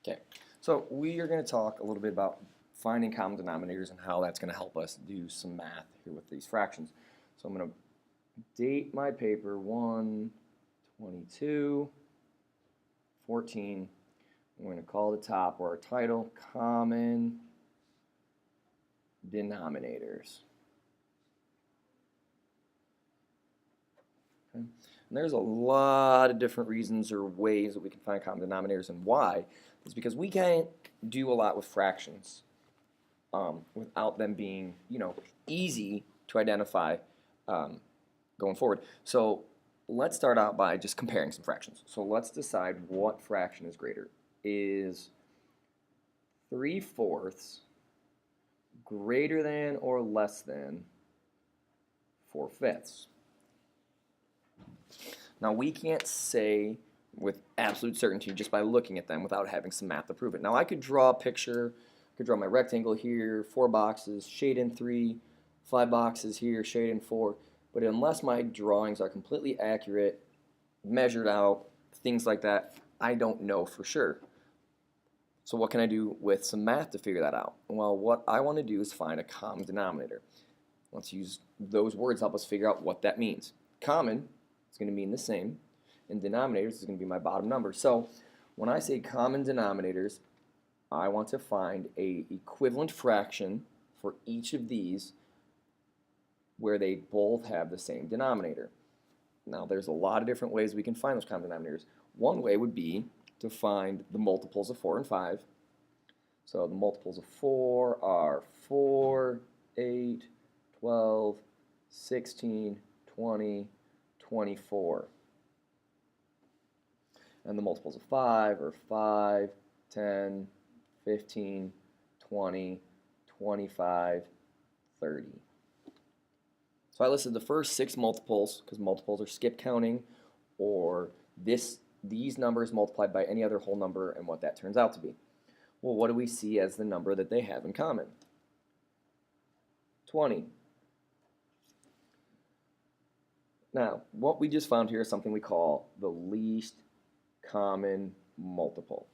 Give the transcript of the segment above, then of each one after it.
Okay, so we are going to talk a little bit about finding common denominators and how that's going to help us do some math here with these fractions. So I'm going to date my paper 1/22/14. I'm going to call the top or our title Common Denominators. Okay. And there's a lot of different reasons or ways that we can find common denominators, and why is because we can't do a lot with fractions without them being, easy to identify going forward. So let's start out by just comparing some fractions. So let's decide what fraction is greater. Is 3/4 greater than or less than 4/5? Now we can't say with absolute certainty just by looking at them without having some math to prove it. Now I could draw a picture, I could draw my rectangle here, 4 boxes, shade in 3, 5 boxes here, shade in 4, but unless my drawings are completely accurate, measured out, things like that, I don't know for sure. So what can I do with some math to figure that out? Well, what I want to do is find a common denominator. Let's use those words to help us figure out what that means. Common is going to mean the same, and denominators is going to be my bottom number. So when I say common denominators, I want to find a equivalent fraction for each of these where they both have the same denominator. Now there's a lot of different ways we can find those common denominators. One way would be to find the multiples of 4 and 5. So the multiples of 4 are 4, 8, 12, 16, 20, 24. And the multiples of 5 are 5, 10, 15, 20, 25, 30. So I listed the first 6 multiples because multiples are skip counting, or these numbers multiplied by any other whole number and what that turns out to be. Well, what do we see as the number that they have in common? 20. Now, what we just found here is something we call the least common multiple.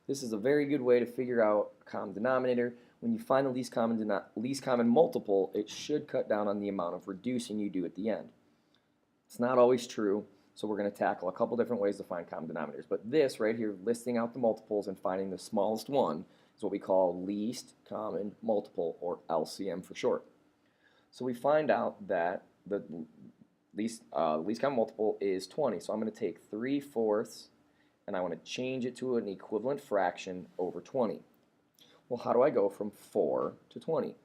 This is a very good way to figure out a common denominator. When you find the least common multiple, it should cut down on the amount of reducing you do at the end. It's not always true, so we're going to tackle a couple different ways to find common denominators. But this right here, listing out the multiples and finding the smallest one, is what we call least common multiple, or LCM for short. So we find out that the least common multiple is 20. So I'm going to take 3/4 and I want to change it to an equivalent fraction over 20. Well, how do I go from 4 to 20?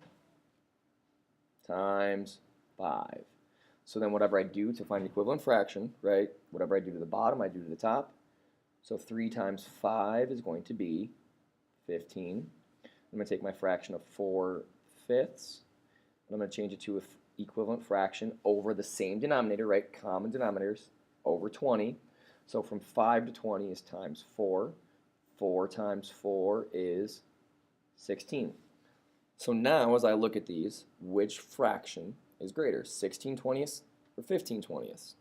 Times 5. So then whatever I do to find an equivalent fraction, right, whatever I do to the bottom, I do to the top. So 3 times 5 is going to be 15. I'm going to take my fraction of 4/5, and I'm going to change it to an equivalent fraction over the same denominator, right, common denominators, over 20. So from 5 to 20 is times 4. 4 times 4 is 16. So now as I look at these, which fraction is greater, 16/20 or 15/20?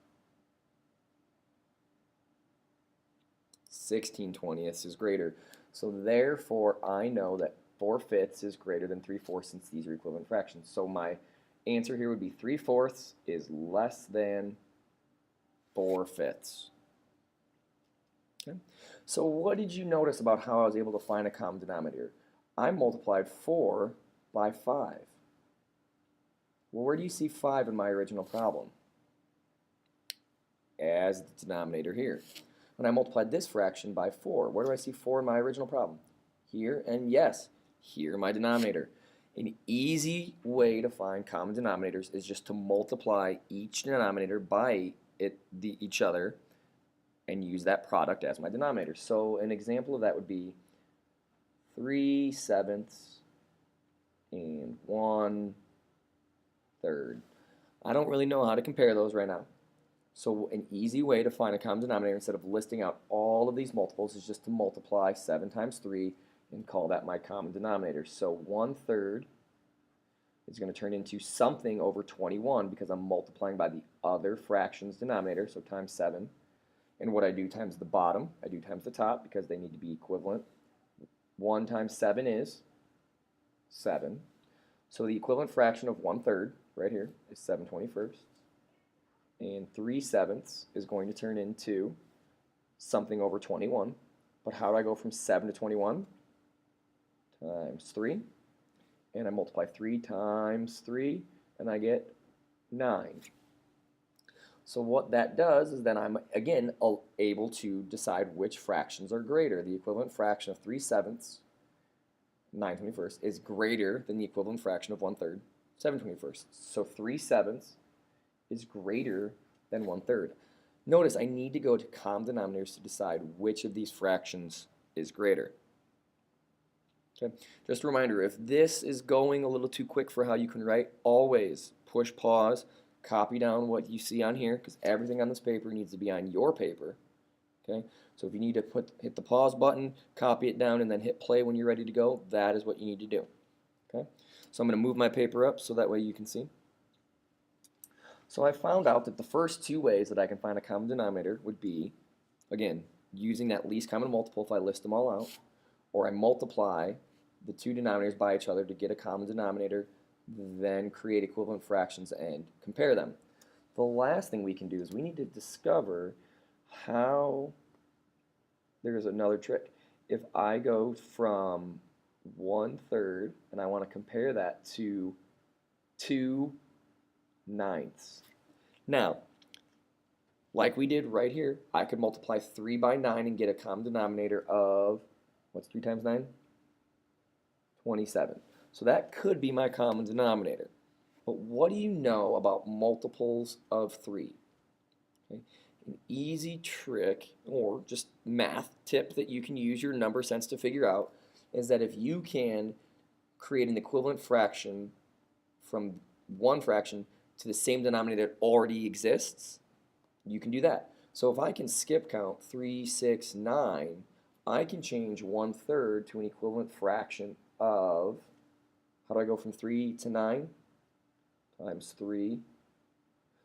16/20 is greater. So therefore I know that 4/5 is greater than 3/4 since these are equivalent fractions. So my answer here would be 3/4 is less than 4/5. Okay. So what did you notice about how I was able to find a common denominator? I multiplied 4 by 5. Well, where do you see 5 in my original problem? As the denominator here. When I multiplied this fraction by 4, where do I see 4 in my original problem? Here, and yes, here in my denominator. An easy way to find common denominators is just to multiply each denominator by each other and use that product as my denominator. So an example of that would be 3/7 and 1/3. I don't really know how to compare those right now. So an easy way to find a common denominator instead of listing out all of these multiples is just to multiply 7 times 3 and call that my common denominator. So 1/3 is going to turn into something over 21 because I'm multiplying by the other fraction's denominator, so times 7. And what I do times the bottom, I do times the top because they need to be equivalent. 1 times 7 is 7. So the equivalent fraction of 1/3 right here is 7/21. And 3/7 is going to turn into something over 21. But how do I go from 7 to 21? Times 3. And I multiply 3 times 3, and I get 9. So what that does is then I'm, again, able to decide which fractions are greater. The equivalent fraction of 3/7, 9/21, is greater than the equivalent fraction of 1/3, 7/21. So 3/7 is greater than 1/3. Notice I need to go to common denominators to decide which of these fractions is greater. Okay. Just a reminder, if this is going a little too quick for how you can write, always push pause, copy down what you see on here, because everything on this paper needs to be on your paper. Okay, so if you need to hit the pause button, copy it down, and then hit play when you're ready to go, that is what you need to do. Okay, so I'm going to move my paper up so that way you can see. So I found out that the first two ways that I can find a common denominator would be, again, using that least common multiple if I list them all out, or I multiply the two denominators by each other to get a common denominator, then create equivalent fractions and compare them. The last thing we can do is we need to discover how, there's another trick. If I go from 1/3 and I want to compare that to 2/9. Now, like we did right here, I could multiply 3 by 9 and get a common denominator of, what's 3 times 9? 27. So that could be my common denominator. But what do you know about multiples of 3? Okay. An easy trick, or just math tip that you can use your number sense to figure out, is that if you can create an equivalent fraction from one fraction to the same denominator that already exists, you can do that. So if I can skip count 3, 6, 9, I can change 1/3 to an equivalent fraction of, how do I go from 3 to 9? Times 3.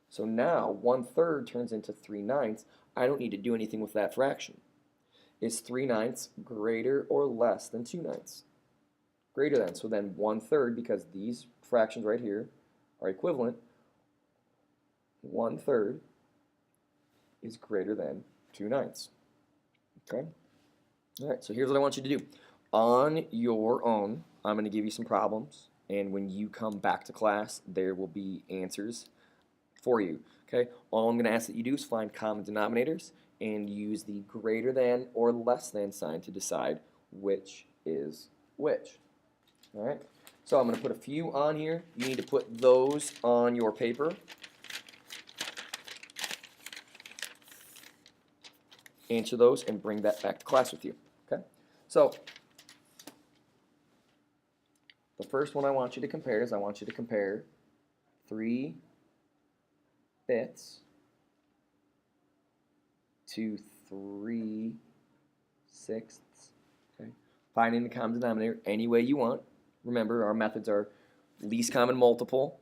So now 1/3 turns into 3/9. I don't need to do anything with that fraction. Is 3/9 greater or less than 2/9? Greater than. So then 1/3, because these fractions right here are equivalent, 1/3 is greater than 2/9. Okay? All right, so here's what I want you to do. On your own, I'm going to give you some problems, and when you come back to class, there will be answers for you. Okay? All I'm going to ask that you do is find common denominators and use the greater than or less than sign to decide which is which. All right? So I'm going to put a few on here. You need to put those on your paper. Answer those and bring that back to class with you. Okay? So the first one I want you to compare is I want you to compare 3/5 to 3/6. Okay? Finding the common denominator any way you want. Remember, our methods are least common multiple,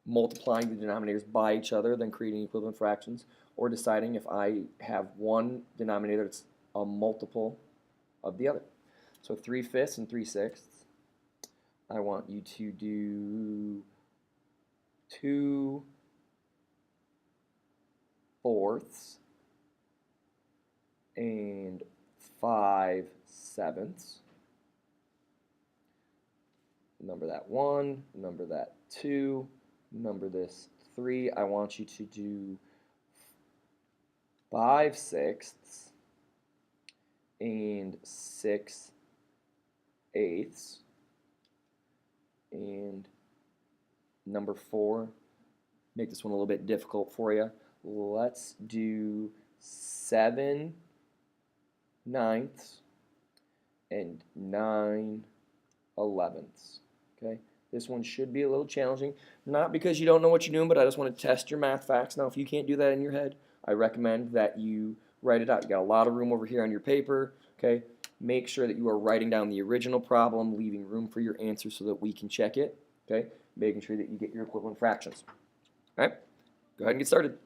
multiplying the denominators by each other, then creating equivalent fractions, or deciding if I have one denominator that's a multiple of the other. So 3/5 and 3/6. I want you to do 2/4 and 5/7. Number that 1, number that 2, number this 3. I want you to do 5/6 and 6/8. And number 4, make this one a little bit difficult for you. Let's do 7/9 and 9/11. Okay, this one should be a little challenging, not because you don't know what you're doing, but I just want to test your math facts. Now, if you can't do that in your head, I recommend that you write it out. You got a lot of room over here on your paper. Okay, make sure that you are writing down the original problem, leaving room for your answer so that we can check it. Okay, making sure that you get your equivalent fractions. All right, go ahead and get started.